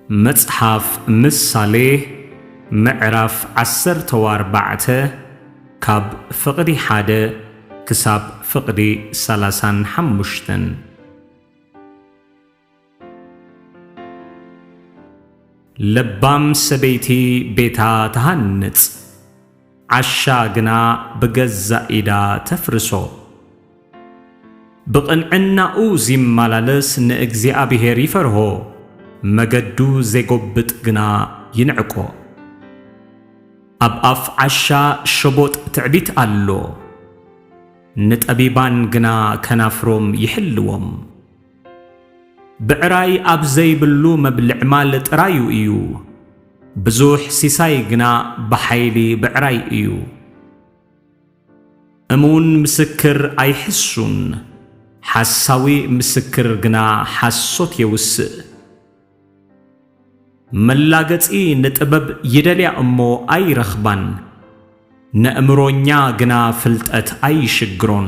مصحف ምሳሌ ምዕራፍ 14 ካብ ፍቕዲ 1 ክሳብ ፍቕዲ 35 ለባም ሰበይቲ ቤታ ተሃንጽ ዓሻ ግና ብገዛ ኢዳ ተፍርሶ ብቕንዕናኡ ዚመላለስ ንእግዚአብሔር ይፈርሆ መገዱ ዘይጎብጥ ግና ይንዕቆ ኣብ ኣፍ ዓሻ ሸቦጥ ትዕቢት ኣሎ ንጠቢባን ግና ከናፍሮም ይሕልዎም ብዕራይ ኣብ ዘይብሉ መብልዕ ማል ጥራዩ እዩ ብዙሕ ሲሳይ ግና ብሓይሊ ብዕራይ እዩ እሙን ምስክር ኣይሕሱን ሓሳዊ ምስክር ግና ሓሶት የውስእ መላገጺ ንጥበብ ይደልያ እሞ ኣይረኽባን ነእምሮኛ ግና ፍልጠት ኣይሽግሮን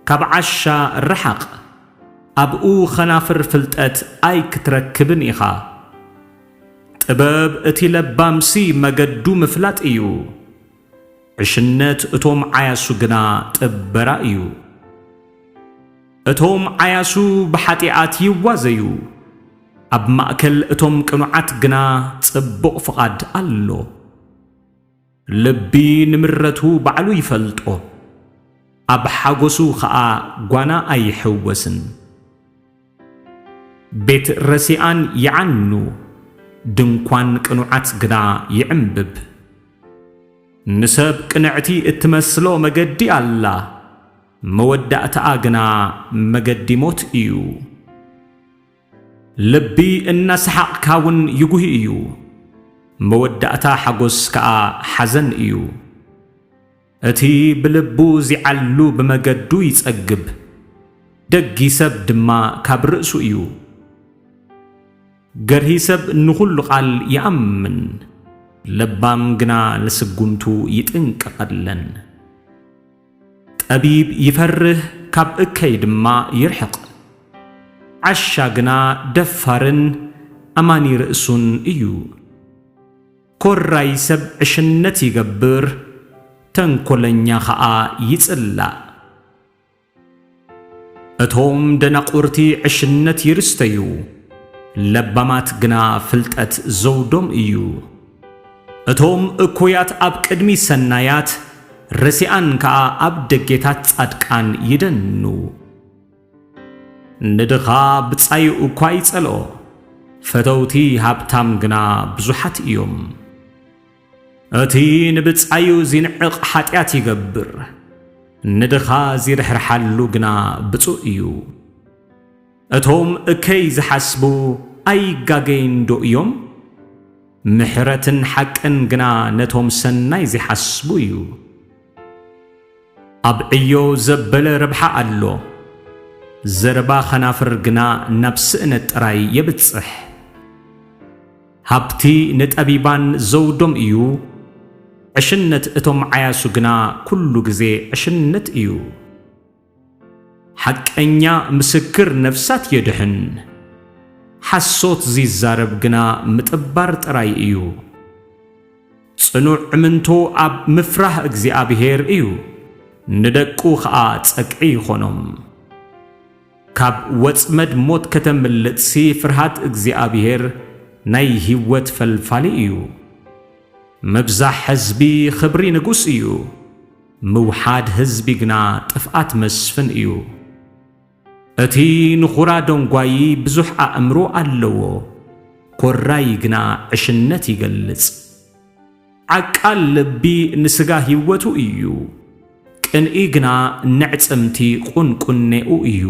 ካብ ዓሻ ርሓቕ ኣብኡ ኸናፍር ፍልጠት ኣይክትረክብን ኢኻ ጥበብ እቲ ለባምሲ መገዱ ምፍላጥ እዩ ዕሽነት እቶም ዓያሱ ግና ጥበራ እዩ እቶም ዓያሱ ብሓጢኣት ይዋዘዩ ኣብ ማእከል እቶም ቅኑዓት ግና ጽቡቕ ፍቓድ ኣሎ ልቢ ንምረቱ ባዕሉ ይፈልጦ ኣብ ሓጎሱ ኸዓ ጓና ኣይሕወስን ቤት ረሲኣን ይዓኑ ድንኳን ቅኑዓት ግና ይዕምብብ ንሰብ ቅንዕቲ እትመስሎ መገዲ ኣላ መወዳእታኣ ግና መገዲ ሞት እዩ ልቢ እናሰሓቕካውን ይጉህ እዩ መወዳእታ ሓጎስ ከኣ ሓዘን እዩ እቲ ብልቡ ዚዓሉ ብመገዱ ይጸግብ ደጊ ሰብ ድማ ካብ ርእሱ እዩ ገርሂ ሰብ ንኹሉ ቓል ይኣምን ለባም ግና ለስጉምቱ ይጥንቀቐለን ጠቢብ ይፈርህ ካብ እከይ ድማ ይርሕቕ ዓሻ ግና ደፋርን ኣማኒ ርእሱን እዩ ኮራይ ሰብ ዕሽነት ይገብር ተንኰለኛ ኸዓ ይጽላእ እቶም ደናቁርቲ ዕሽነት ይርስተዩ ለባማት ግና ፍልጠት ዘውዶም እዩ እቶም እኩያት ኣብ ቅድሚ ሰናያት ረሲኣን ከኣ ኣብ ደጌታት ጻድቃን ይደኑ ንድኻ ብጻይኡ እኳ ይጸልኦ ፈተውቲ ሃብታም ግና ብዙሓት እዮም እቲ ንብጻዩ ዚንዕቕ ኃጢአት ይገብር ንድኻ ዚርሕርሓሉ ግና ብፁዕ እዩ እቶም እከይ ዝሓስቡ ኣይጋገይን ዶ እዮም ምሕረትን ሓቅን ግና ነቶም ሰናይ ዚሓስቡ እዩ ኣብ ዕዮ ዘበለ ረብሓ ኣሎ ዘረባ ኸናፍር ግና ናብ ስእነት ጥራይ የብጽሕ ሃብቲ ንጠቢባን ዘውዶም እዩ ዕሽነት እቶም ዓያሱ ግና ኩሉ ጊዜ ዕሽነት እዩ ሓቀኛ ምስክር ነፍሳት የድሕን ሓሶት ዚዛረብ ግና ምጥባር ጥራይ እዩ ጽኑዕ እምንቶ ኣብ ምፍራህ እግዚአብሔር እዩ ንደቁ ኸዓ ጸቅዒ ይኾኖም ካብ ወጽመድ ሞት ከተምልጥሲ ፍርሃት እግዚአብሔር ናይ ህይወት ፈልፋሊ እዩ መብዛሕ ሕዝቢ ኽብሪ ንጉስ እዩ ምውሓድ ሕዝቢ ግና ጥፍኣት መስፍን እዩ እቲ ንኹራ ደንጓይ ብዙሕ ኣእምሮ ኣለዎ ኮራይ ግና ዕሽነት ይገልጽ ዓቃል ልቢ ንስጋ ህይወቱ እዩ ቅንኢ ግና ንዕጽምቲ ቁንቁኔኡ እዩ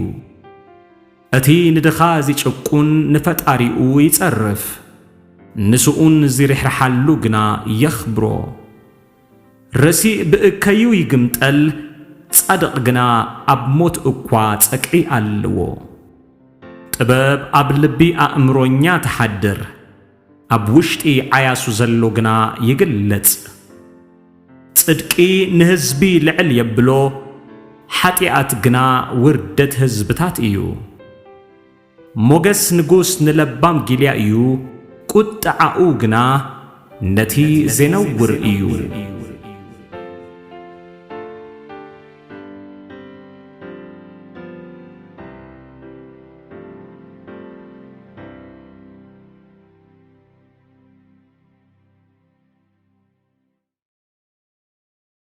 እቲ ንድኻ ዚጭቁን ንፈጣሪኡ ይጸርፍ ንስኡን ዚርሕርሓሉ ግና የኽብሮ ረሲእ ብእከዩ ይግምጠል ጻድቕ ግና ኣብ ሞት እኳ ጸቅዒ ኣለዎ ጥበብ ኣብ ልቢ ኣእምሮኛ ተሓድር ኣብ ውሽጢ ዓያሱ ዘሎ ግና ይግለጽ ጽድቂ ንህዝቢ ልዕል የብሎ ኃጢአት ግና ውርደት ሕዝብታት እዩ ሞገስ ንጉስ ንለባም ጊልያ እዩ ቁጥዓኡ ግና ነቲ ዘነውር እዩ